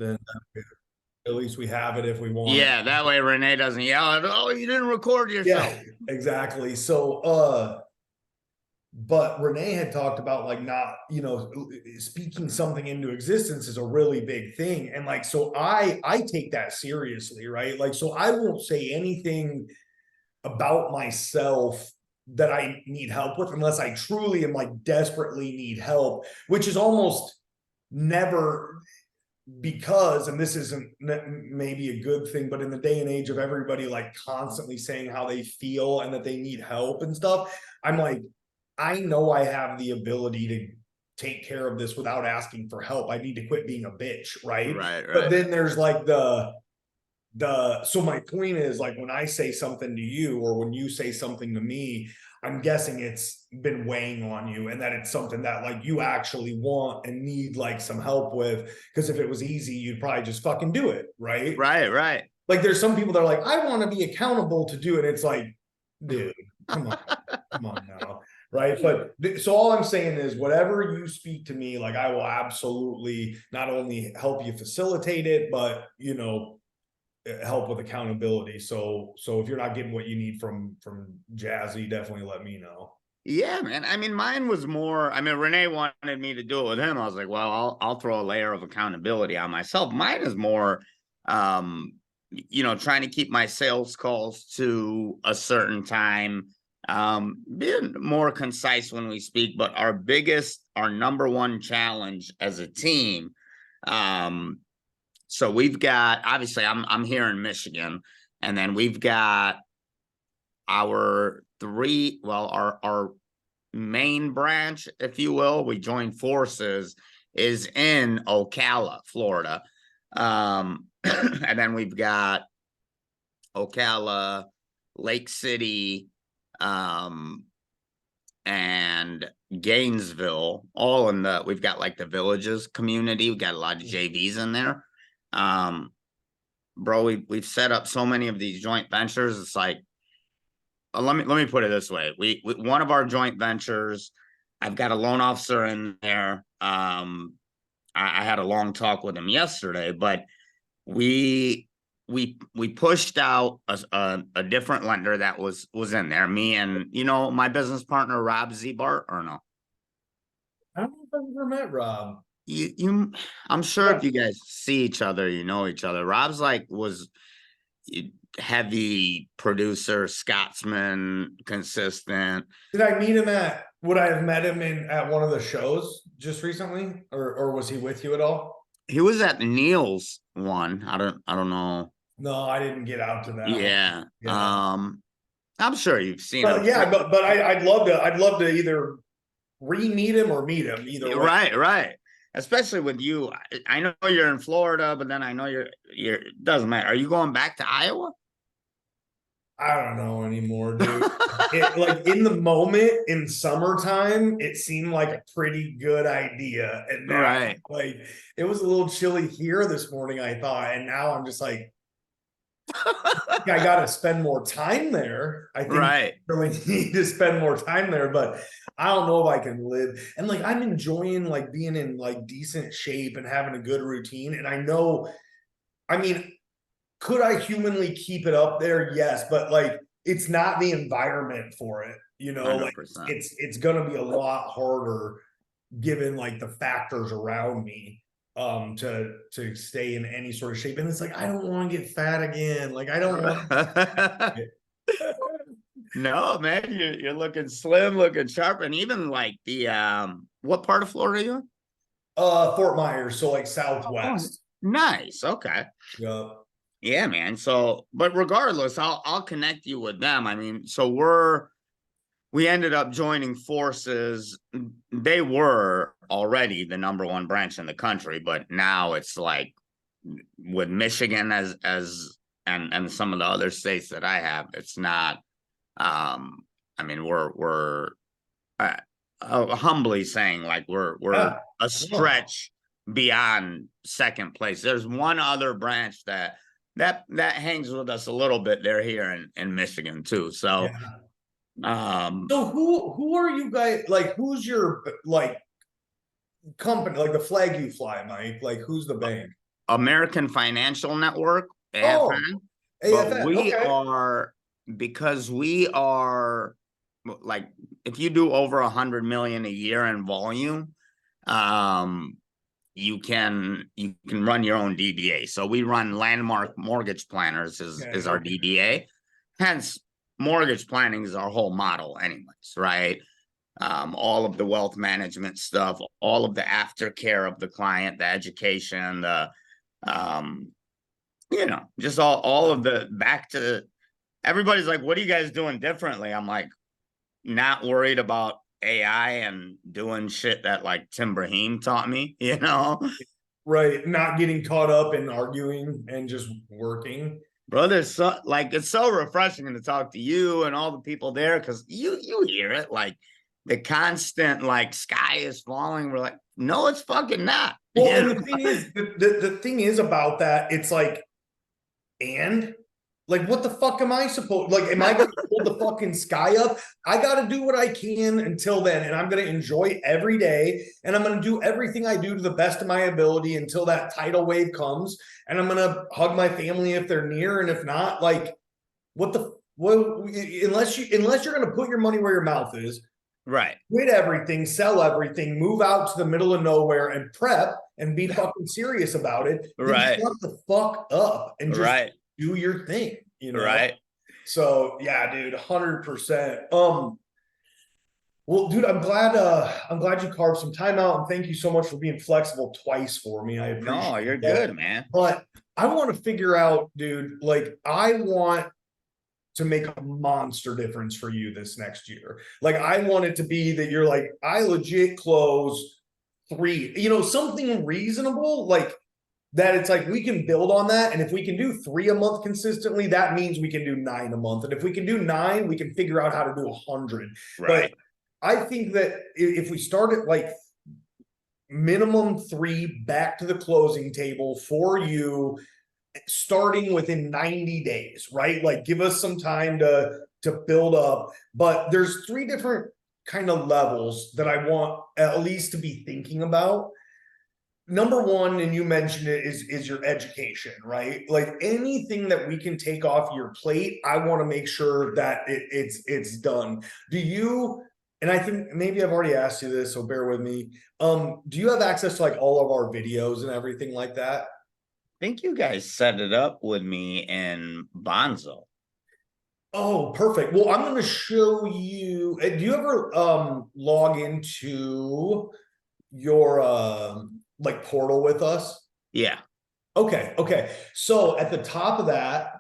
then at least we have it if we want Yeah, that way Renee doesn't yell at, oh, you didn't record yourself. Yeah, exactly. So, but Renee had talked about like not, speaking something into existence is a really big thing. And like, so I take that seriously, right? Like, so I won't say anything about myself that I need help with unless I truly am like desperately need help, which is almost never because, and this isn't maybe a good thing, but in the day and age of everybody like constantly saying how they feel and that they need help and stuff, I'm like, I know I have the ability to take care of this without asking for help. I need to quit being a bitch, right? Right, But right. then there's like so my point is like when I say something to you or when you say something to me, I'm guessing it's been weighing on you and that it's something that like you actually want and need like some help with. Because if it was easy, you'd probably just fucking do it, right? Right, right. Like there's some people that are like, I want to be accountable to do it. It's like, dude, come on, come on now. Right. But so all I'm saying is whatever you speak to me, like I will absolutely not only help you facilitate it, but help with accountability. So if you're not getting what you need from Jazzy, definitely let me know. Yeah, man. I mean, mine was more. I mean, Renee wanted me to do it with him. I was like, well, I'll throw a layer of accountability on myself. Mine is more, trying to keep my sales calls to a certain time, being more concise when we speak. But our number one challenge as a team. So we've got obviously I'm here in Michigan, and then we've got our main branch, if you will, we joined forces, is in Ocala, Florida. And then we've got Ocala, Lake City, and Gainesville, all we've got like the villages community. We've got a lot of JVs in there. Bro, we've set up so many of these joint ventures. It's like, let me put it this way. We one of our joint ventures, I've got a loan officer in there. I had a long talk with him yesterday, but we pushed out a different lender that was in there. Me and my business partner Rob Zebart, or no? I don't know if I've ever met Rob. I'm sure if you guys see each other, you know each other. Rob's like was heavy producer, Scotsman, consistent. Did I meet him at? Would I have met him in at one of the shows just recently, or was he with you at all? He was at Neil's one. I don't know. No, I didn't get out to that one. Yeah. Yeah, I'm sure you've seen him. but yeah, but I'd love to either re-meet him or meet him either way. Right, right. Especially with you. I know you're in Florida, but then I know you're doesn't matter. Are you going back to Iowa? I don't know anymore, dude. Like in the moment in summertime, it seemed like a pretty good idea. And now Right. like it was a little chilly here this morning, I thought, and now I'm just like, I gotta spend more time there. I think Right. I really need to spend more time there, but I don't know if I can live. And like I'm enjoying like being in like decent shape and having a good routine. And I know, I mean, could I humanly keep it up there? Yes, but like it's not the environment for it. Like 100%. it's gonna be a lot harder given like the factors around me to stay in any sort of shape. And it's like I don't want to get fat again. Like I don't want to. No, man, you're looking slim, looking sharp, and even like the what part of Florida are you in? Fort Myers, so like Oh, southwest. nice. Okay. Yeah. Yeah, man. So, but regardless, I'll connect you with them. I mean, so we ended up joining forces. They were already the number one branch in the country, but now it's like with Michigan and some of the other states that I have, it's not. I mean, we're uh, humbly saying like we're Yeah. a Yeah. stretch beyond second place. There's one other branch that hangs with us a little bit. They're here in Michigan too. So Yeah. um So who are you guys like? Who's your like company, like the flag you fly, Mike? Like who's the bank? American Financial Network, Oh, AFN, but AFN, we okay. are, because we are like, if you do over 100 million a year in volume, you can run your own DBA. So we run Landmark Mortgage Planners is our Okay. DBA. Hence, mortgage planning is our whole model, anyways, right? All of the wealth management stuff, all of the aftercare of the client, the education, the just all of the back to everybody's like, what are you guys doing differently? I'm like, not worried about AI and doing shit that like Tim Brahim taught me, Right. Not getting caught up in arguing and just working. Bro, there's so like it's so refreshing to talk to you and all the people there because you hear it like the constant like sky is falling. We're like, no, it's fucking not. Well, and the thing is, the thing is about that, it's like, and like, what the fuck am I supposed, like, am I gonna hold the fucking sky up? I gotta do what I can until then, and I'm gonna enjoy every day, and I'm gonna do everything I do to the best of my ability until that tidal wave comes, and I'm gonna hug my family if they're near, and if not, like, unless you're gonna put your money where your mouth is, Right. quit everything, sell everything, move out to the middle of nowhere and prep and be fucking serious about it. Right. Then shut the fuck up and just Right. do your thing, Right. So yeah, dude, 100%. Well, dude, I'm glad you carved some time out, and thank you so much for being flexible twice for me. I appreciate No, you're that. good, man. But I want to figure out, dude, like, I want to make a monster difference for you this next year. Like, I want it to be that you're like, I legit close 3, something reasonable, like that. It's like we can build on that. And if we can do 3 a month consistently, that means we can do 9 a month. And if we can do 9, we can figure out how to do 100. Right. But I think that if we start at like minimum 3 back to the closing table for you, starting within 90 days, right? Like, give us some time to build up. But there's 3 different kind of levels that I want at least to be thinking about. Number one, and you mentioned it, is your education, right? Like, anything that we can take off your plate, I want to make sure that it's done. Do you, and I think maybe I've already asked you this, so bear with me. Do you have access to like all of our videos and everything like that? I think you guys set it up with me in Bonzo. Oh, perfect. Well, I'm going to show you. Do you ever log into your like portal with us? Yeah. Okay. So at the top of that,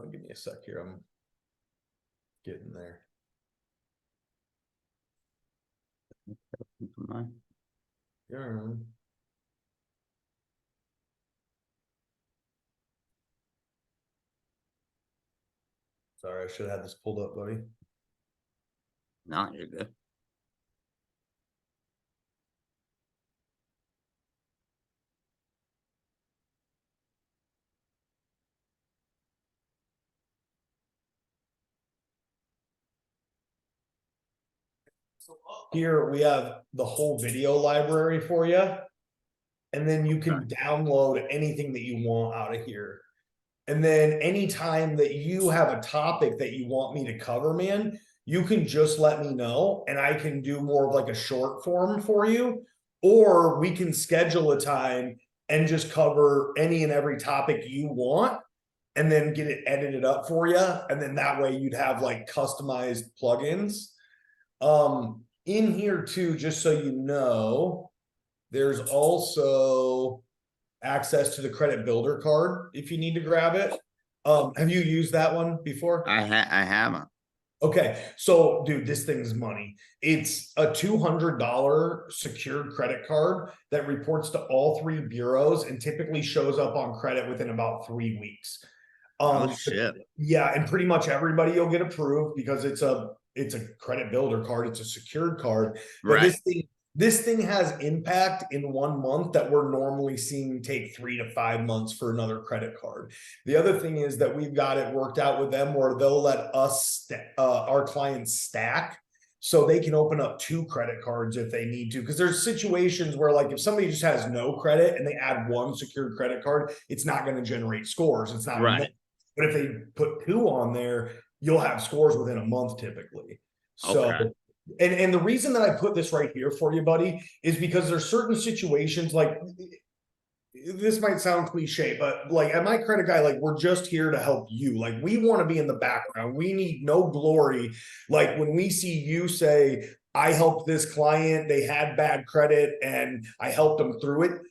give me a sec here. I'm getting there. Yeah. Sorry, I should have this pulled up, buddy. No, you're good. Here we have the whole video library for you, and then you can download anything that you want out of here. And then anytime that you have a topic that you want me to cover, man, you can just let me know, and I can do more of like a short form for you, or we can schedule a time and just cover any and every topic you want, and then get it edited up for you. And then that way you'd have like customized plugins. In here too, just so you know, there's also access to the credit builder card if you need to grab it. Have you used that one before? I haven't. Okay, so dude, this thing's money. It's a $200 secured credit card that reports to all 3 bureaus and typically shows up on credit within about 3 weeks. Oh shit. Yeah, and pretty much everybody will get approved because it's a credit builder card, it's a secured card. But Right. this thing has impact in 1 month that we're normally seeing take 3 to 5 months for another credit card. The other thing is that we've got it worked out with them where they'll let us our clients stack. so they can open up 2 credit cards if they need to. Because there's situations where, like, if somebody just has no credit and they add 1 secured credit card, it's not going to generate scores. It's not Right. enough. But if they put 2 on there, you'll have scores within a month typically. So, Okay. and the reason that I put this right here for you, buddy, is because there's certain situations, like, this might sound cliche, but like at My Credit Guy, like, we're just here to help you. Like, we want to be in the background. We need no glory. Like, when we see you say, I helped this client, they had bad credit and I helped them through it,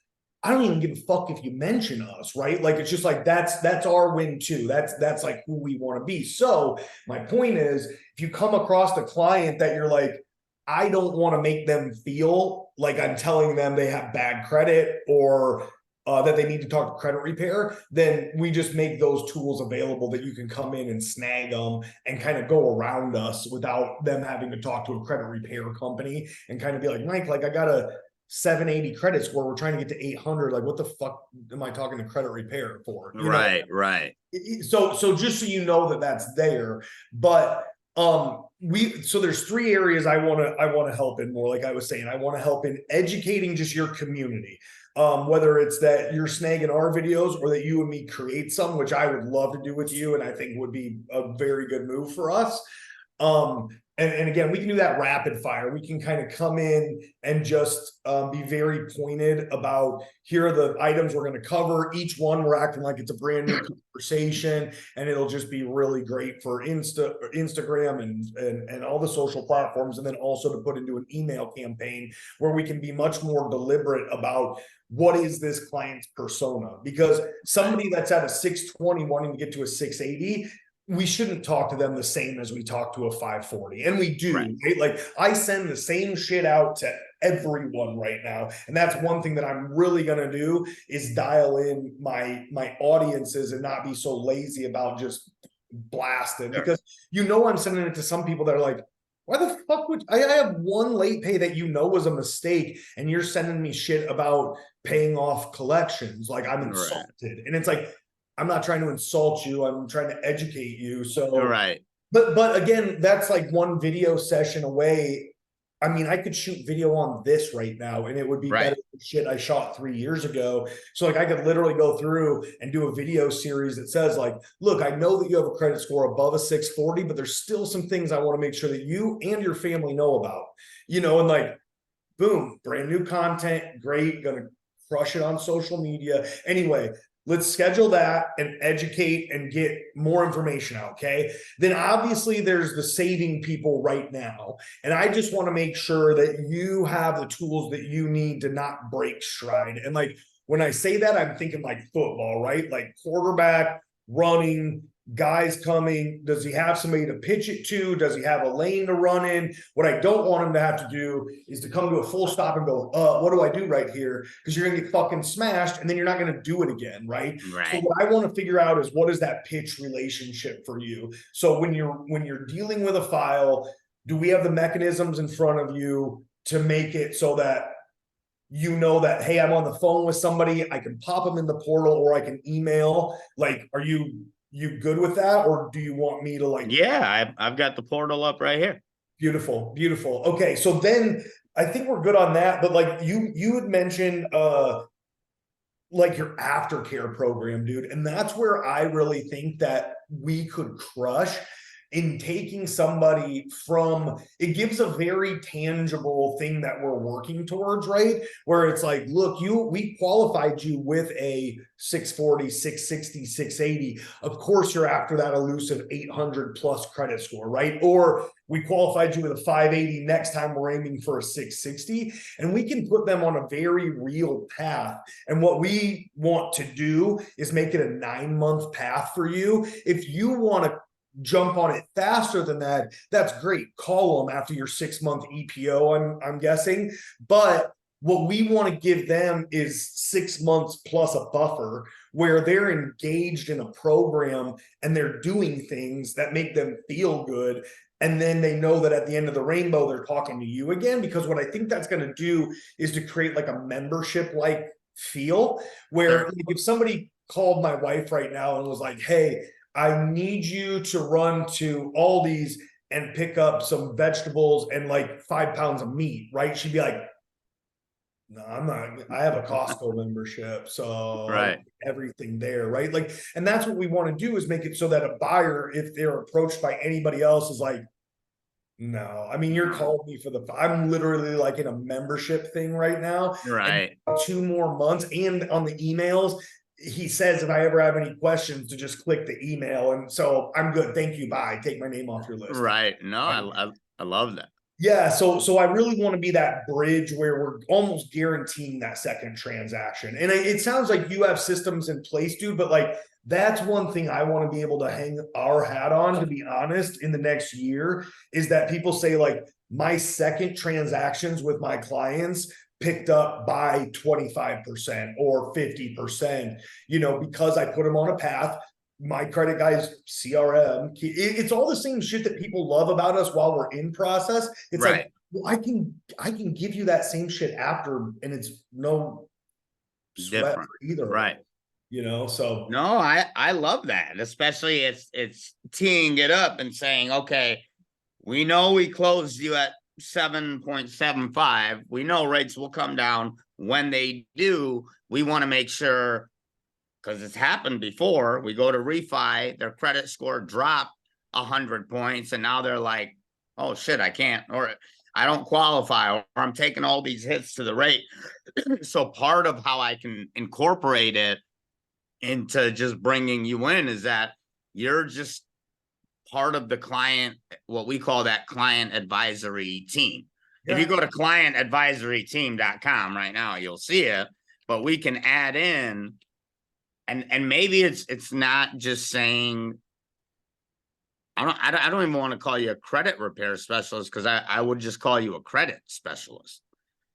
I don't even give a fuck if you mention us, right? Like, it's just like, that's our win too. That's like who we want to be. So my point is, if you come across a client that you're like, I don't want to make them feel like I'm telling them they have bad credit or that they need to talk to credit repair, then we just make those tools available that you can come in and snag them and kind of go around us without them having to talk to a credit repair company and kind of be like, Mike, like, I got a 780 credit score, we're trying to get to 800. Like, what the fuck am I talking to credit repair for? You Right, know? right. So just so you know that that's there, but so there's 3 areas I want to help in more. Like I was saying, I want to help in educating just your community, whether it's that you're snagging our videos or that you and me create some, which I would love to do with you and I think would be a very good move for us. And again, we can do that rapid fire. We can kind of come in and just be very pointed about, here are the items we're going to cover. Each one, we're acting like it's a brand new conversation, and it'll just be really great for Instagram and all the social platforms. And then also to put into an email campaign where we can be much more deliberate about what is this client's persona, because somebody that's at a 620 wanting to get to a 680, we shouldn't talk to them the same as we talk to a 540. And we do, right? Like, I send the same shit out to everyone right now. And that's one thing that I'm really going to do, is dial in my audiences and not be so lazy about just blasting, because I'm sending it to some people that are like, why the fuck would I have 1 late pay that was a mistake, and you're sending me shit about paying off collections? Like, I'm insulted. And it's like, I'm not trying to insult you. I'm trying to educate you. So, Right. but again, that's like 1 video session away. I mean, I could shoot video on this right now and it would be better than shit I shot 3 years ago. So like, I could literally go through and do a video series that says like, look, I know that you have a credit score above a 640, but there's still some things I want to make sure that you and your family know about, and like, boom, brand new content. Great. Gonna crush it on social media. Anyway, let's schedule that and educate and get more information out. Okay. Then obviously there's the saving people right now. And I just want to make sure that you have the tools that you need to not break stride. And like, when I say that, I'm thinking like football, right? Like quarterback, running, guys coming. Does he have somebody to pitch it to? Does he have a lane to run in? What I don't want him to have to do is to come to a full stop and go, what do I do right here? Because you're going to get fucking smashed and then you're not going to do it again, right? So what I want to figure out is, what is that pitch relationship for you? So when you're dealing with a file, do we have the mechanisms in front of you to make it so that that, hey, I'm on the phone with somebody, I can pop them in the portal or I can email? Like, are you good with that, or do you want me to like? Yeah, I've got the portal up right here. Beautiful. Okay, so then I think we're good on that. But like, you had mentioned like your aftercare program, dude, and that's where I really think that we could crush in taking somebody from, it gives a very tangible thing that we're working towards, right? Where it's like, look, we qualified you with a 640, 660, 680. Of course, you're after that elusive 800 plus credit score, right? Or we qualified you with a 580. Next time we're aiming for a 660, and we can put them on a very real path. And what we want to do is make it a 9-month path for you. If you want to jump on it faster than that, that's great. Call them after your 6-month EPO, I'm guessing. But what we want to give them is 6 months plus a buffer where they're engaged in a program and they're doing things that make them feel good. And then they know that at the end of the rainbow, they're talking to you again. Because what I think that's going to do is to create like a membership like feel, where like, if somebody called my wife right now and was like, hey, I need you to run to Aldi's and pick up some vegetables and like 5 pounds of meat, right? She'd be like, no, I'm not, I have a Costco membership, so I Right. get everything there, right? Like, and that's what we want to do, is make it so that a buyer, if they're approached by anybody else, is like, no, I mean, you're calling me for the, I'm literally like in a membership thing right now. And Right. 2 more months, and on the emails, he says if I ever have any questions to just click the email. And so I'm good. Thank you. Bye. Take my name off your list. Right. No, I love that. Yeah, so I really want to be that bridge where we're almost guaranteeing that second transaction. And it sounds like you have systems in place, dude, but like that's one thing I want to be able to hang our hat on, to be honest, in the next year, is that people say like my second transactions with my clients picked up by 25% or 50%, because I put them on a path. My credit guys, CRM, it's all the same shit that people love about us while we're in process. It's Right. like, well, I can give you that same shit after, and it's no sweat Different. for either. Right. So No, I love that. Especially it's teeing it up and saying, okay, we know we closed you at 7.75. We know rates will come down. When they do, we want to make sure, because it's happened before, we go to refi, their credit score dropped 100 points, and now they're like, oh shit, I can't, or I don't qualify, or I'm taking all these hits to the rate. So part of how I can incorporate it into just bringing you in is that you're just part of the client, what we call that client advisory team. If you go to clientadvisoryteam.com right now, you'll see it, but we can add in, and maybe it's not just saying, I don't even want to call you a credit repair specialist, because I would just call you a credit specialist.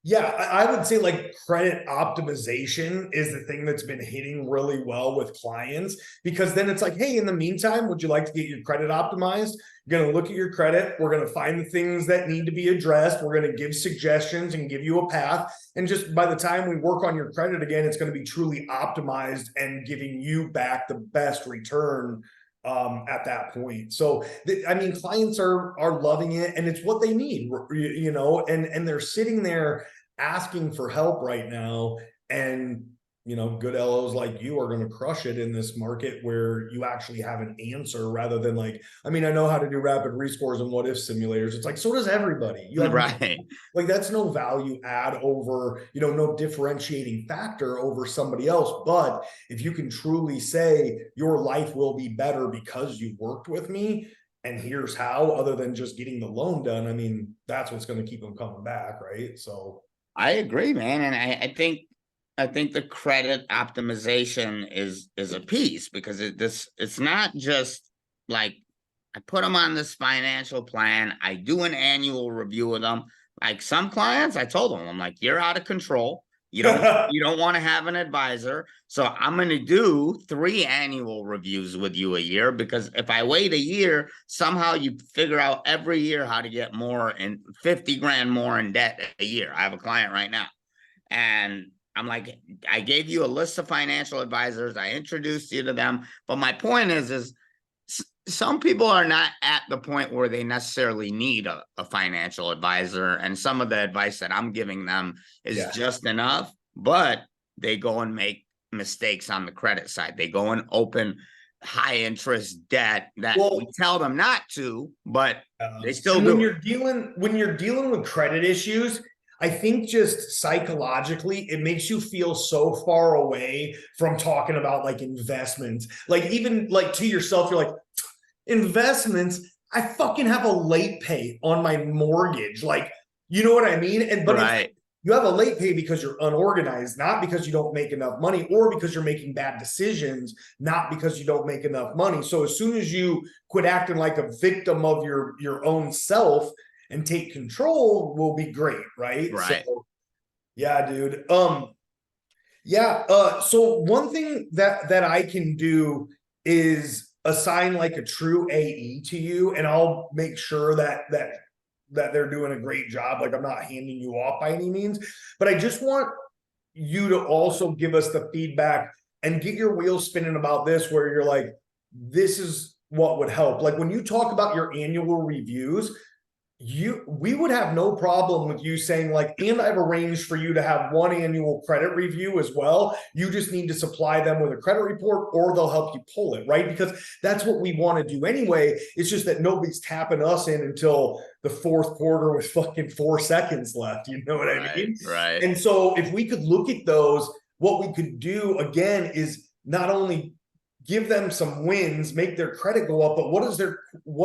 yeah, I would say like credit optimization is the thing that's been hitting really well with clients, because then it's like, hey, in the meantime, would you like to get your credit optimized? You're going to look at your credit. We're going to find the things that need to be addressed. We're going to give suggestions and give you a path. And just by the time we work on your credit again, it's going to be truly optimized and giving you back the best return at that point. So I mean, clients are loving it, and it's what they need, and they're sitting there asking for help right now. And good LOs like you are going to crush it in this market where you actually have an answer, rather than like, I mean, I know how to do rapid rescores and what if simulators. It's like, so does everybody. You have Right. like, that's no value add over, no differentiating factor over somebody else. But if you can truly say your life will be better because you worked with me, and here's how, other than just getting the loan done, I mean, that's what's going to keep them coming back, right? So I agree, man. And I think the credit optimization is a piece, because it's not just like, I put them on this financial plan, I do an annual review with them. Like some clients, I told them, I'm like, you're out of control. You don't want to have an advisor. So I'm going to do 3 annual reviews with you a year, because if I wait a year, somehow you figure out every year how to get more, and 50 grand more in debt a year. I have a client right now, and I'm like, I gave you a list of financial advisors. I introduced you to them. But my point is some people are not at the point where they necessarily need a financial advisor. And some of the advice that I'm giving them is just enough, but they go and make mistakes on the credit side. They go and open high interest debt that we tell them not to, but they still do. When you're dealing with credit issues, I think just psychologically, it makes you feel so far away from talking about like investments. Like, even like to yourself, you're like, investments, I fucking have a late pay on my mortgage. Like, you know what I mean? But you have a late pay because you're unorganized, not because you don't make enough money, or because you're making bad decisions, not because you don't make enough money. So as soon as you quit acting like a victim of your own self and take control, will be great, right? So, yeah, dude. So one thing that I can do is assign like a true AE to you, and I'll make sure that they're doing a great job. Like, I'm not handing you off by any means, but I just want you to also give us the feedback and get your wheels spinning about this, where you're like, this is what would help. Like when you talk about your annual reviews, we would have no problem with you saying like, and I've arranged for you to have one annual credit review as well. You just need to supply them with a credit report or they'll help you pull it, right? Because that's what we want to do anyway. It's just that nobody's tapping us in until the fourth quarter with fucking 4 seconds left. You know what I mean? Right. And so if we could look at those, what we could do again is not only give them some wins, make their credit go up, but what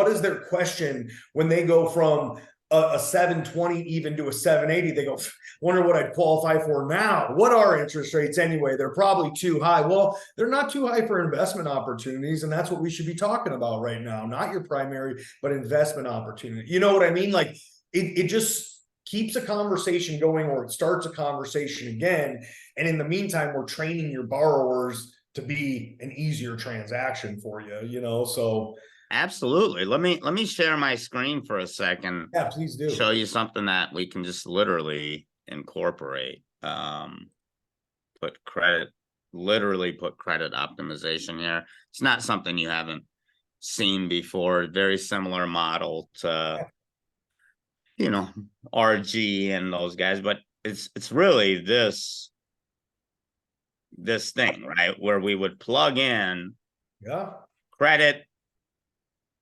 is their question when they go from a 720 even to a 780? They go, wonder what I'd qualify for now. What are interest rates anyway? They're probably too high. Well, they're not too high for investment opportunities, and that's what we should be talking about right now. Not your primary, but investment opportunity. You know what I mean? Like it just keeps a conversation going, or it starts a conversation again. And in the meantime, we're training your borrowers to be an easier transaction for you, you know, so. Absolutely. Let me share my screen for a second. Yeah, please do. Show you something that we can just literally incorporate. Literally put credit optimization here. It's not something you haven't seen before. Very similar model to, you know, RG and those guys, but it's really this thing, right? Where we would plug in credit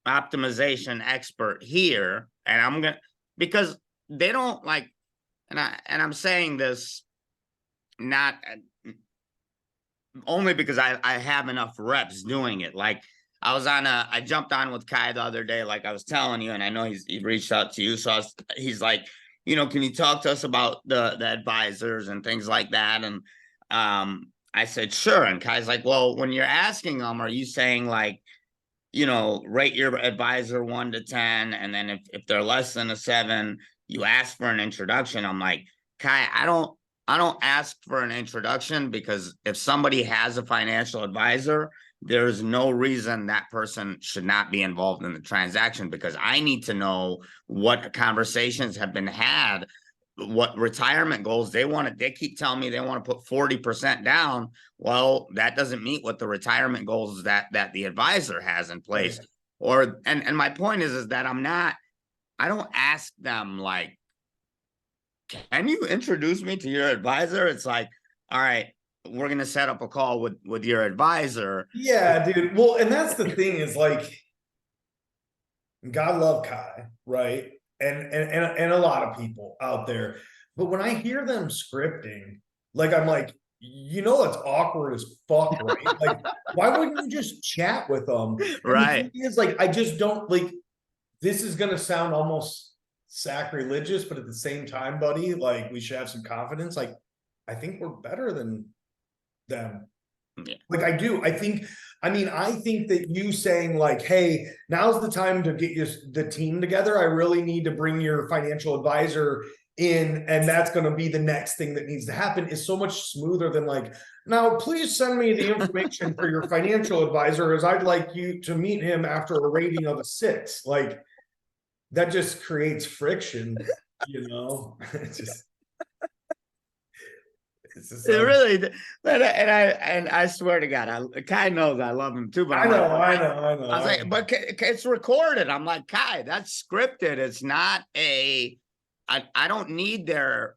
optimization expert here. And because they don't like, and I'm saying this not only because I have enough reps doing it. Like I jumped on with Kai the other day, like I was telling you, and I know he reached out to you. So he's like, you know, can you talk to us about the advisors and things like that? And, I said, sure. And Kai's like, well, when you're asking them, are you saying like, you know, rate your advisor 1 to 10. And then if they're less than a 7, you ask for an introduction. I'm like, Kai, I don't ask for an introduction, because if somebody has a financial advisor, there's no reason that person should not be involved in the transaction, because I need to know what conversations have been had, what retirement goals they want. They keep telling me they want to put 40% down. Well, that doesn't meet what the retirement goals that the advisor has in place. Right. Or and my point is that I don't ask them like, can you introduce me to your advisor? It's like, all right, we're gonna set up a call with your advisor. Yeah, dude. Well, and that's the thing is like, God love Kai, right? And a lot of people out there. But when I hear them scripting, like I'm like, you know, it's awkward as fuck, right? Like, why wouldn't you just chat with them? Right. It's like, I just don't like, this is gonna sound almost sacrilegious, but at the same time, buddy, like we should have some confidence. Like, I think we're better than them. Yeah. Like I do. I think that you saying like, hey, now's the time to get the team together. I really need to bring your financial advisor in, and that's going to be the next thing that needs to happen, is so much smoother than like, now please send me the information for your financial advisor, as I'd like you to meet him after a rating of a 6. Like that just creates friction, you know. It really, and I swear to God, Kai knows I love him too. But I know. I was like, but it's recorded. I'm like, Kai, that's scripted. It's not I don't need their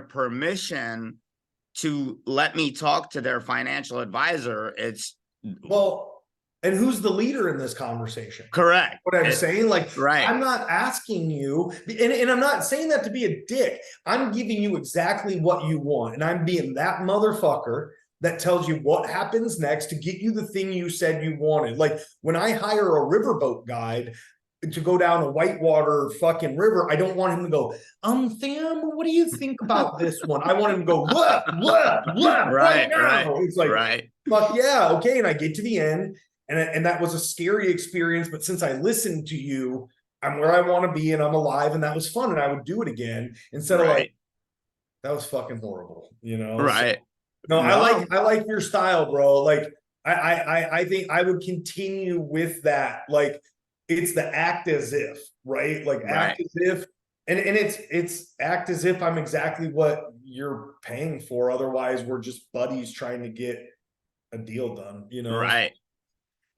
permission to let me talk to their financial advisor. It's and who's the leader in this conversation? Correct. What I'm saying, like, right. I'm not asking you, and I'm not saying that to be a dick. I'm giving you exactly what you want, and I'm being that motherfucker that tells you what happens next to get you the thing you said you wanted. Like when I hire a riverboat guide to go down a whitewater fucking river, I don't want him to go, Sam, what do you think about this one? I want him to go, what? Right now. It's like, right. Fuck yeah, okay. And I get to the end. And that was a scary experience, but since I listened to you, I'm where I want to be and I'm alive, and that was fun, and I would do it again instead of like, that was fucking horrible, you know? Right. So, I like your style, bro. Like I think I would continue with that. Like it's the act as if, right? Like act as if, and it's act as if I'm exactly what you're paying for. Otherwise, we're just buddies trying to get a deal done, you know? Right.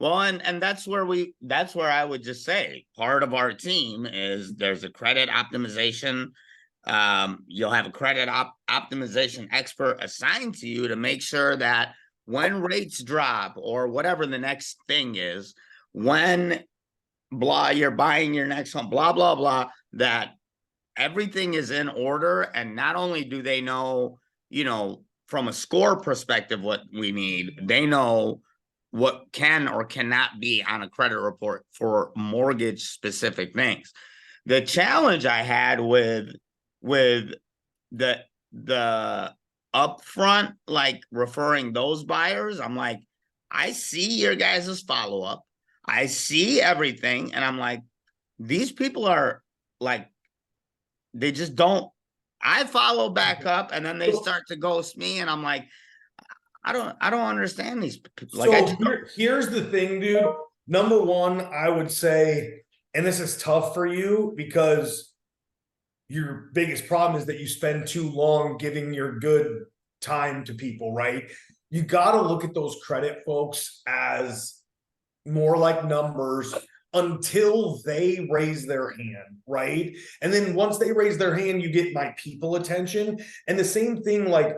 Well, and that's where I would just say part of our team is there's a credit optimization. You'll have a credit optimization expert assigned to you to make sure that when rates drop or whatever the next thing is, when you're buying your next home, blah, blah, blah, that everything is in order. And not only do they know, from a score perspective, what we need, they know what can or cannot be on a credit report for mortgage specific things. The challenge I had with the upfront, like referring those buyers, I'm like, I see your guys' follow-up. I see everything. And I'm like, these people are like, they just don't, I follow back up and then they start to ghost me. And I'm like, I don't understand these people. Like, So here's the thing, dude. Number one, I would say, and this is tough for you because your biggest problem is that you spend too long giving your good time to people, right? You got to look at those credit folks as more like numbers until they raise their hand, right? And then once they raise their hand, you get my people attention. And the same thing, like,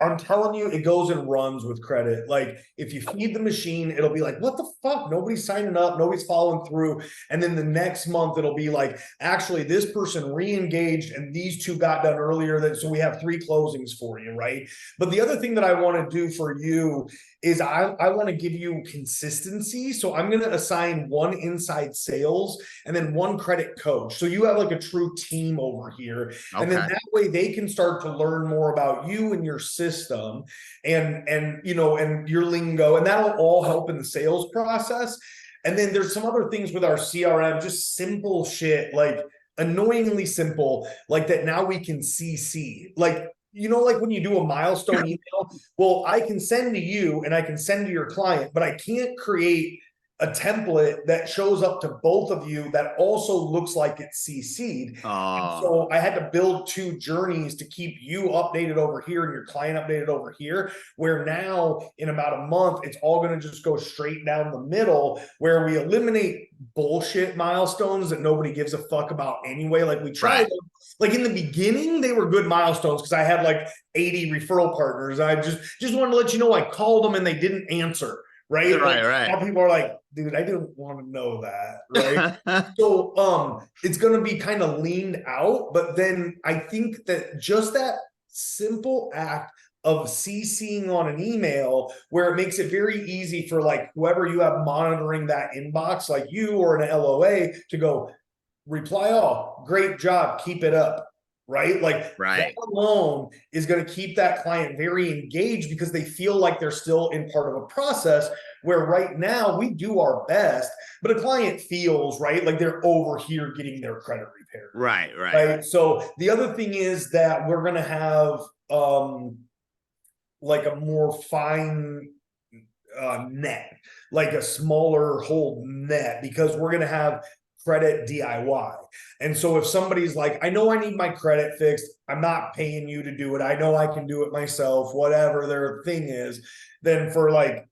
I'm telling you, it goes and runs with credit. Like, if you feed the machine, it'll be like, what the fuck? Nobody's signing up, nobody's following through. And then the next month, it'll be like, actually, this person re-engaged and these two got done earlier. So we have 3 closings for you, right? But the other thing that I want to do for you is I want to give you consistency. So I'm going to assign 1 inside sales and then 1 credit coach. So you have like a true team over here. Okay. And then that way they can start to learn more about you and your system and your lingo, and that'll all help in the sales process. And then there's some other things with our CRM, just simple shit, like annoyingly simple, like that now we can CC, like when you do a milestone email, well, I can send to you and I can send to your client, but I can't create a template that shows up to both of you that also looks like it's CC'd. So I had to build 2 journeys to keep you updated over here and your client updated over here, where now in about a month, it's all going to just go straight down the middle, where we eliminate bullshit milestones that nobody gives a fuck about anyway. Like, we tried them. Like, in the beginning, they were good milestones because I had like 80 referral partners. I just wanted to let you know I called them and they didn't answer. Right. Right. Now people are like, dude, I didn't want to know that. Right. So it's going to be kind of leaned out. But then I think that just that simple act of CCing on an email, where it makes it very easy for like whoever you have monitoring that inbox, like you or an LOA, to go, reply all, great job, keep it up. Right. Like, that alone is going to keep that client very engaged because they feel like they're still in part of a process, where right now we do our best, but a client feels, right, like they're over here getting their credit repaired. Right. So the other thing is that we're going to have like a more fine net, like a smaller hold net, because we're going to have credit DIY. And so if somebody's like, I know I need my credit fixed, I'm not paying you to do it, I know I can do it myself, whatever their thing is, then for like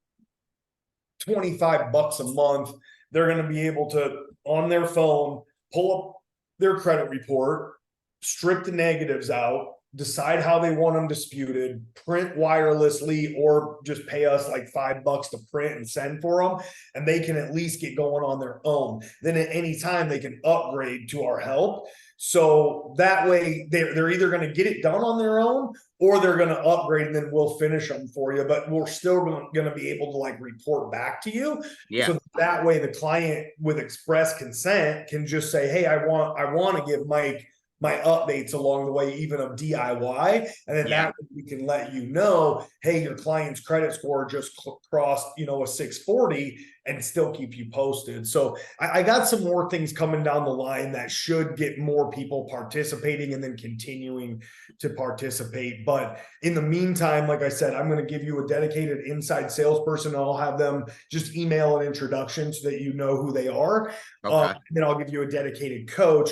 $25 a month, they're going to be able to, on their phone, pull up their credit report, strip the negatives out, decide how they want them disputed, print wirelessly, or just pay us like $5 to print and send for them. And they can at least get going on their own. Then at any time they can upgrade to our help. So that way they're either going to get it done on their own, or they're going to upgrade and then we'll finish them for you. But we're still going to be able to like report back to you. So that way the client with express consent can just say, hey, I want to give Mike my updates along the way, even of DIY. And then that way we can let you know, hey, your client's credit score just crossed, a 640, and still keep you posted. So I got some more things coming down the line that should get more people participating and then continuing to participate. But in the meantime, like I said, I'm going to give you a dedicated inside salesperson. And I'll have them just email an introduction so that you know who they are. Then I'll give you a dedicated coach.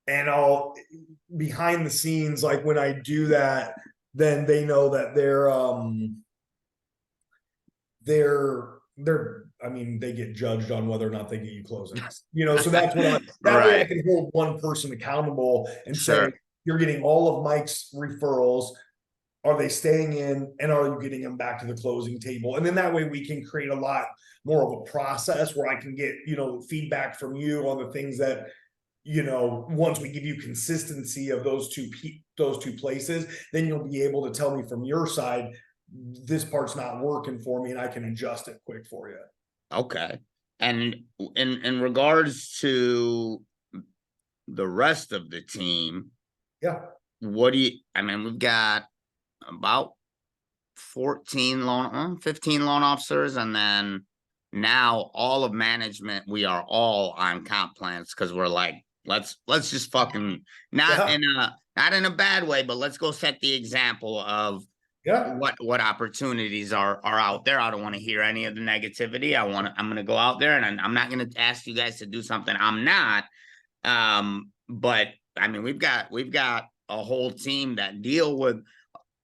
And I'll, behind the scenes, like when I do that, then they know that they're I mean, they get judged on whether or not they get you closings. You know, so that's what that way I Right, can hold one person accountable and say, sure. you're getting all of Mike's referrals. Are they staying in, and are you getting them back to the closing table? And then that way we can create a lot more of a process where I can get, you know, feedback from you on the things that, you know, once we give you consistency of those two places, then you'll be able to tell me from your side, this part's not working for me and I can adjust it quick for you. Okay. And in regards to the rest of the team, Yeah. what do you, I mean, we've got about 15 loan officers, and then now all of management, we are all on comp plans because we're like, let's just fucking not Yeah. in a bad way, but let's go set the example of Yeah. what opportunities are out there. I don't want to hear any of the negativity. I'm gonna go out there, and I'm not gonna ask you guys to do something I'm not. But I mean, we've got a whole team that deal with,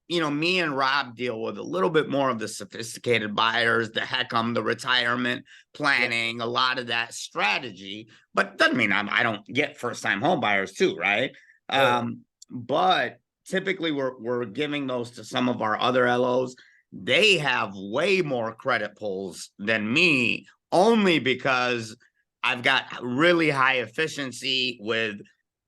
you know, me and Rob deal with a little bit more of the sophisticated buyers, the HECM, the retirement planning, a lot of that strategy, but doesn't mean I don't get first time home buyers too, right? Right. But typically we're giving those to some of our other LOs. They have way more credit pulls than me, only because I've got really high efficiency with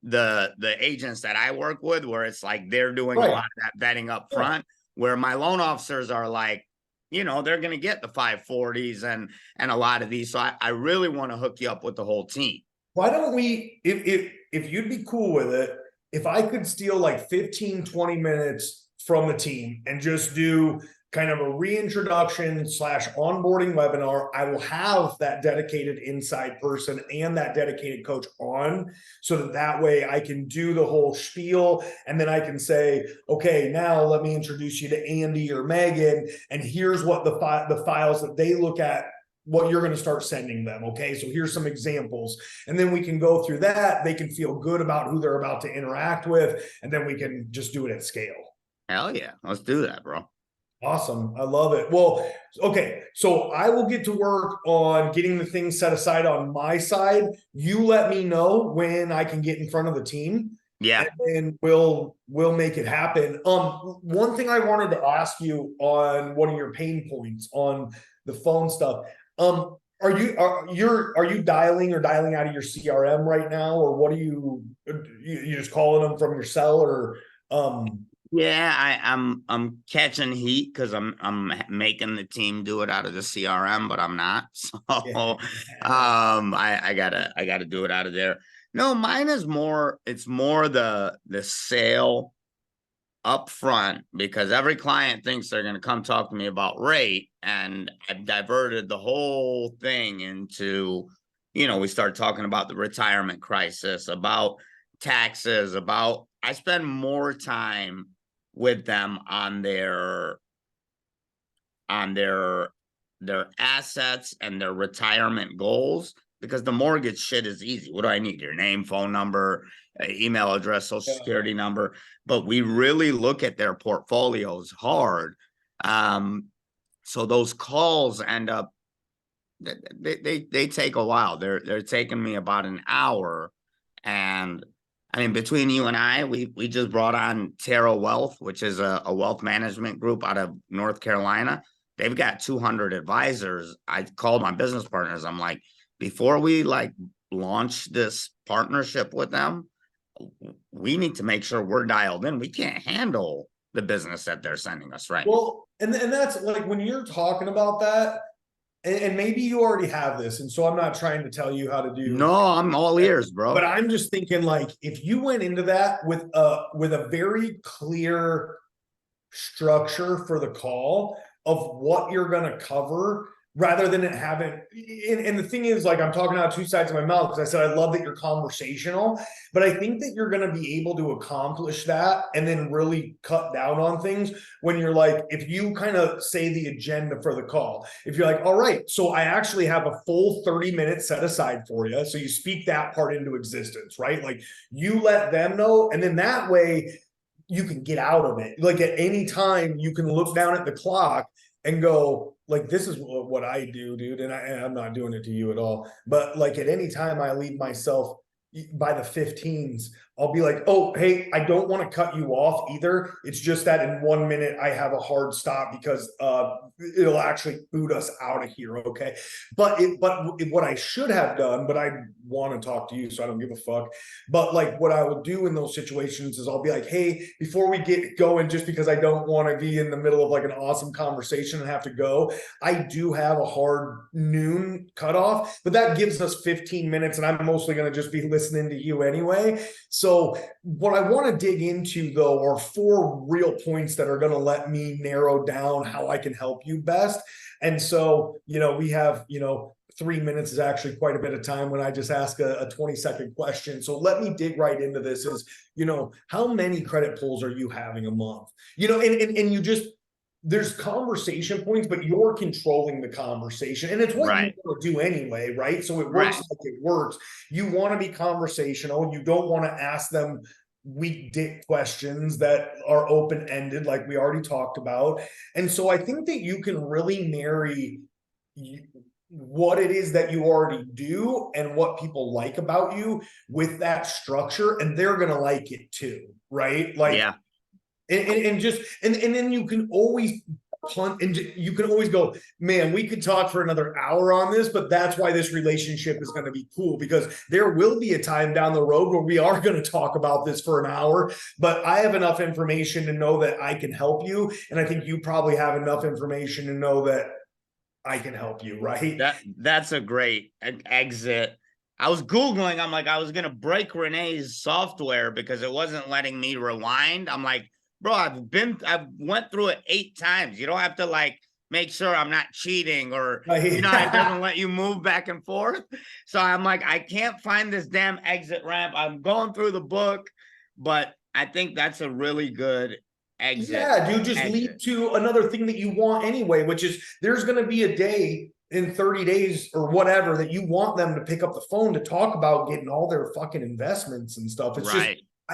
the agents that I work with, where it's like they're doing a lot Right. of that betting up Yeah. front, where my loan officers are like, you know, they're going to get the 540s and a lot of these. So I really want to hook you up with the whole team. Why don't we, if you'd be cool with it, if I could steal like 15-20 minutes from the team and just do kind of a reintroduction / onboarding webinar, I will have that dedicated inside person and that dedicated coach on, so that way I can do the whole spiel, and then I can say, okay, now let me introduce you to Andy or Megan, and here's what the files that they look at, what you're going to start sending them. Okay, so here's some examples, and then we can go through that. They can feel good about who they're about to interact with, and then we can just do it at scale. Hell yeah, let's do that, bro. Awesome. I love it. Well, okay. So I will get to work on getting the things set aside on my side. You let me know when I can get in front of the team. Yeah. And we'll make it happen. One thing I wanted to ask you on one of your pain points on the phone stuff. Are you dialing out of your CRM right now, or what are you just calling them from your cell, or Yeah, I'm catching heat because I'm making the team do it out of the CRM, but I'm not. So I gotta do it out of there. No, mine is more, it's more the sale up front, because every client thinks they're gonna come talk to me about rate, and I've diverted the whole thing into, you know, we start talking about the retirement crisis, about taxes, about, I spend more time with them on their assets and their retirement goals, because the mortgage shit is easy. What do I need? Your name, phone number, email address, social security number. But we really look at their portfolios hard. So those calls end up, they take a while. They're taking me about an hour. And I mean, between you and I, we just brought on Terra Wealth, which is a wealth management group out of North Carolina. They've got 200 advisors. I called my business partners. I'm like, before we like launch this partnership with them, we need to make sure we're dialed in. We can't handle the business that they're sending us right now. well, and that's like when you're talking about that, and maybe you already have this, and so I'm not trying to tell you how to do. No, I'm all ears, bro. But I'm just thinking, like, if you went into that with a very clear structure for the call of what you're going to cover, rather than it having, and the thing is, like, I'm talking out two sides of my mouth, because I said I love that you're conversational, but I think that you're going to be able to accomplish that and then really cut down on things when you're like, if you kind of say the agenda for the call, if you're like, all right, so I actually have a full 30 minutes set aside for you, so you speak that part into existence, right? Like, you let them know, and then that way you can get out of it. Like, at any time you can look down at the clock and go like, this is what I do, dude. And I'm not doing it to you at all. But like at any time I leave myself by the 15s, I'll be like, oh, hey, I don't want to cut you off either. It's just that in 1 minute I have a hard stop because it'll actually boot us out of here. Okay. But what I should have done, but I want to talk to you, so I don't give a fuck. But like what I will do in those situations is I'll be like, hey, before we get going, just because I don't want to be in the middle of like an awesome conversation and have to go, I do have a hard noon cutoff, but that gives us 15 minutes, and I'm mostly going to just be listening to you anyway. So what I want to dig into though are 4 real points that are going to let me narrow down how I can help you best. And so, we have, 3 minutes is actually quite a bit of time when I just ask a 20-second question. So let me dig right into this is, how many credit pulls are you having a month? And you just, there's conversation points, but you're controlling the conversation, and it's what Right. you want to do anyway, right? So it works Right. like it works. You want to be conversational. You don't want to ask them weak dick questions that are open-ended, like we already talked about. And so I think that you can really marry what it is that you already do and what people like about you with that structure, and they're gonna like it too, right? Like, Yeah. and just and then you can always punt, and you can always go, man, we could talk for another hour on this, but that's why this relationship is going to be cool, because there will be a time down the road where we are going to talk about this for an hour, but I have enough information to know that I can help you, and I think you probably have enough information to know that I can help you, right? That's a great exit. I was Googling, I'm like, I was gonna break Renee's software because it wasn't letting me rewind. I'm like, bro, I've went through it 8 times. You don't have to like make sure I'm not cheating, or it doesn't let you move back and forth. So I'm like, I can't find this damn exit ramp. I'm going through the book, but I think that's a really good exit. Yeah, dude, just lead to another thing that you want anyway, which is there's going to be a day in 30 days or whatever that you want them to pick up the phone to talk about getting all their fucking investments and stuff.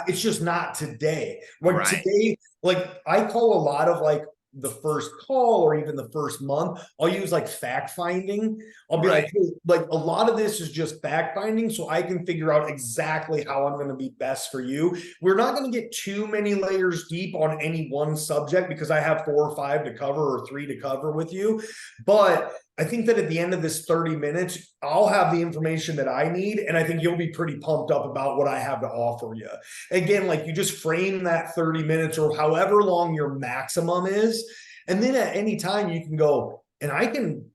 It's just not today. Like today, like I call a lot of like the first call or even the first month, I'll use like fact finding. I'll be like, hey, like a lot of this is just fact finding, so I can figure out exactly how I'm going to be best for you. We're not going to get too many layers deep on any one subject because I have 4 or 5 to cover, or 3 to cover with you. But I think that at the end of this 30 minutes, I'll have the information that I need, and I think you'll be pretty pumped up about what I have to offer you. Again, like you just frame that 30 minutes or however long your maximum is, and then at any time you can go, and I can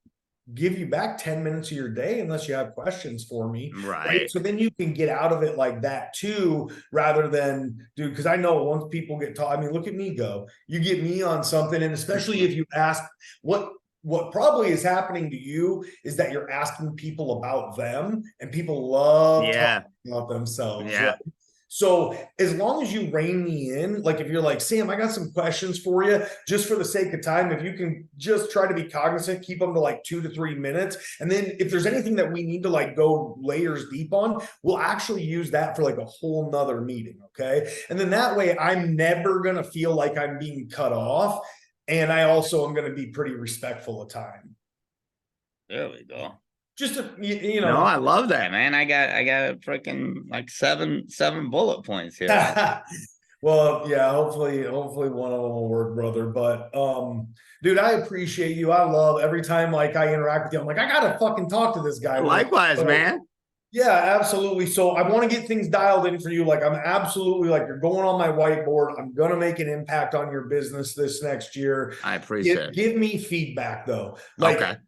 give you back 10 minutes of your day unless you have questions for me. Right. So then you can get out of it like that too, rather than, dude, because I know once people get taught, I mean, look at me go. You get me on something, and especially if you ask what probably is happening to you is that you're asking people about them, and people love talking about themselves. Yeah. Right? So as long as you rein me in, like if you're like, Sam, I got some questions for you, just for the sake of time, if you can just try to be cognizant, keep them to like 2 to 3 minutes. And then if there's anything that we need to like go layers deep on, we'll actually use that for like a whole nother meeting. Okay. And then that way I'm never going to feel like I'm being cut off. And I also am going to be pretty respectful of time. There we go. Just to, you know. No, I love that, man. I got a freaking like seven bullet points here. Well, yeah, hopefully one of them will work, brother. But dude, I appreciate you. I love every time like I interact with you. I'm like, I gotta fucking talk to this guy. Likewise, man. Yeah, absolutely. So I want to get things dialed in for you. Like I'm absolutely like, you're going on my whiteboard. I'm gonna make an impact on your business this next year. I appreciate it. Give me feedback though. Like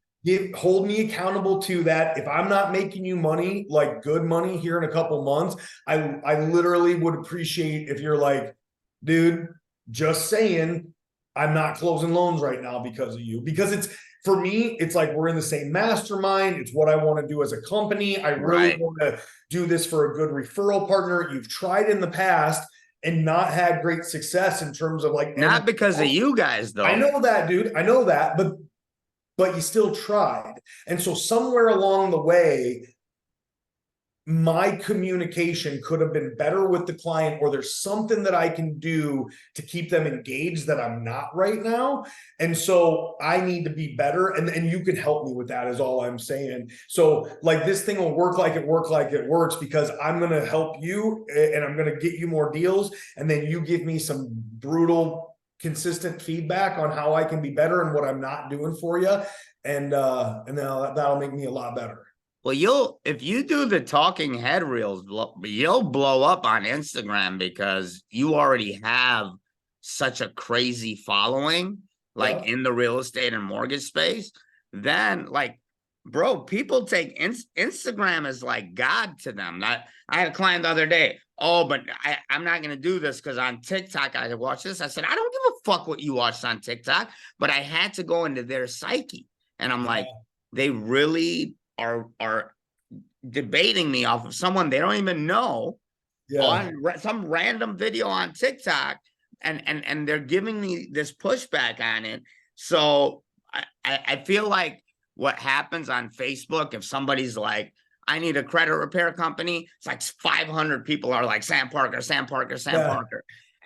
hold me accountable to that. If I'm not making you money, like good money here in a couple months, I literally would appreciate if you're like, dude, just saying, I'm not closing loans right now because of you. Because it's, for me, it's like we're in the same mastermind. It's what I want to do as a company. I really want to do this for a good referral partner. You've tried in the past and not had great success in terms of like, not because of you guys though. I know that, dude. I know that, but you still tried. And so somewhere along the way, my communication could have been better with the client, or there's something that I can do to keep them engaged that I'm not right now. And so I need to be better. And you can help me with that is all I'm saying. So like this thing will work like it works because I'm going to help you and I'm going to get you more deals. And then you give me some brutal, consistent feedback on how I can be better and what I'm not doing for you. And then that'll make me a lot better. Well, if you do the talking head reels, you'll blow up on Instagram because you already have such a crazy following, like in the real estate and mortgage space. Then, like, bro, people take Instagram as like God to them. I had a client the other day. Oh, but I'm not going to do this because on TikTok, I watched this. I said, I don't give a fuck what you watched on TikTok, but I had to go into their psyche. And I'm like, they really are debating me off of someone they don't even know on some random video on TikTok, and they're giving me this pushback on it. So I feel like what happens on Facebook, if somebody's like, I need a credit repair company, it's like 500 people are like Sam Parker.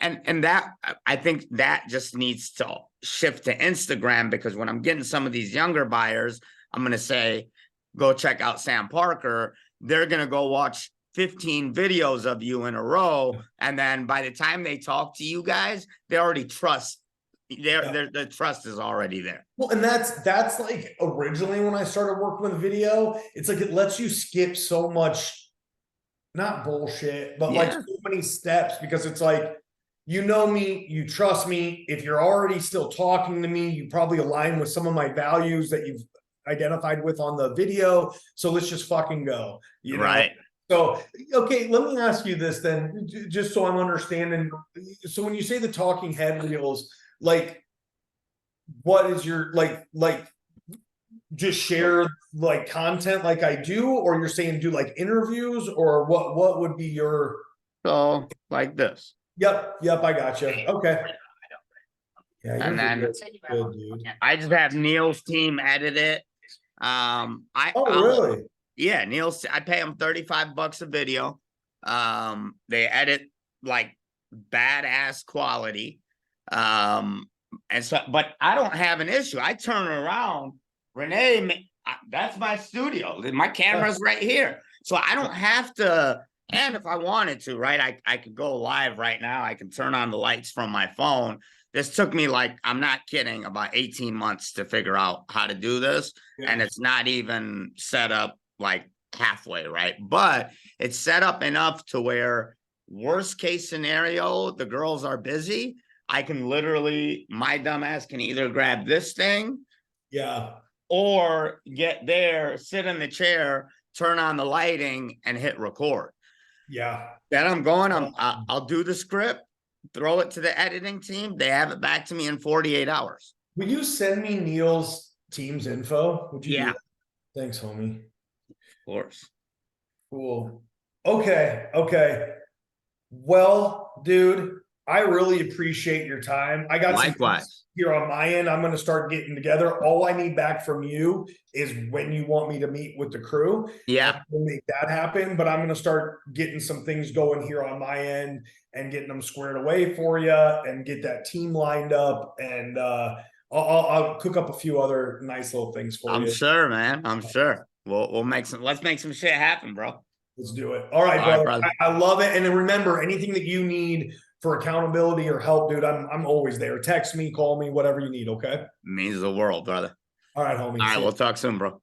And that, I think that just needs to shift to Instagram, because when I'm getting some of these younger buyers, I'm going to say, go check out Sam Parker. They're going to go watch 15 videos of you in a row. And then by the time they talk to you guys, they already trust. The trust is already there. Well, and that's like originally when I started working with video, it's like it lets you skip so much, not bullshit, but like so many steps, because it's like, you know me, you trust me. If you're already still talking to me, you probably align with some of my values that you've identified with on the video. So let's just fucking go. You know? Right. So, okay, let me ask you this then, just so I'm understanding. So when you say the talking head reels, like, what is your, like just share like content like I do, or you're saying do like interviews, or what would be your? So like this. Yep, I got you. Okay. Yeah, and then good, dude. I just have Neil's team edit it. Really? Yeah, I pay them $35 a video. They edit like badass quality. And so, but I don't have an issue. I turn around, Renee, that's my studio. My camera's right here. So I don't have to. And if I wanted to, right, I could go live right now. I can turn on the lights from my phone. This took me, like, I'm not kidding, about 18 months to figure out how to do this. Yeah. And it's not even set up like halfway, right? But it's set up enough to where worst case scenario, the girls are busy. I can literally, my dumbass can either grab this thing. Yeah. Or get there, sit in the chair, turn on the lighting and hit record. Yeah. Then I'm going, I'll do the script, throw it to the editing team. They have it back to me in 48 hours. Will you send me Neil's team's info? Would you? Yeah. Thanks, homie. Of course. Cool. Okay. Well, dude, I really appreciate your time. I got likewise here on my end. I'm going to start getting together. All I need back from you is when you want me to meet with the crew. Yeah. We'll make that happen. But I'm going to start getting some things going here on my end and getting them squared away for you and get that team lined up. And I'll cook up a few other nice little things for you. I'm sure, man. I'm sure. We'll make some. Let's make some shit happen, bro. Let's do it. All right, brother. I love it. And then remember, anything that you need for accountability or help, dude, I'm always there. Text me, call me, whatever you need. Okay. Means the world, brother. All right, homie. All right. We'll talk soon, bro.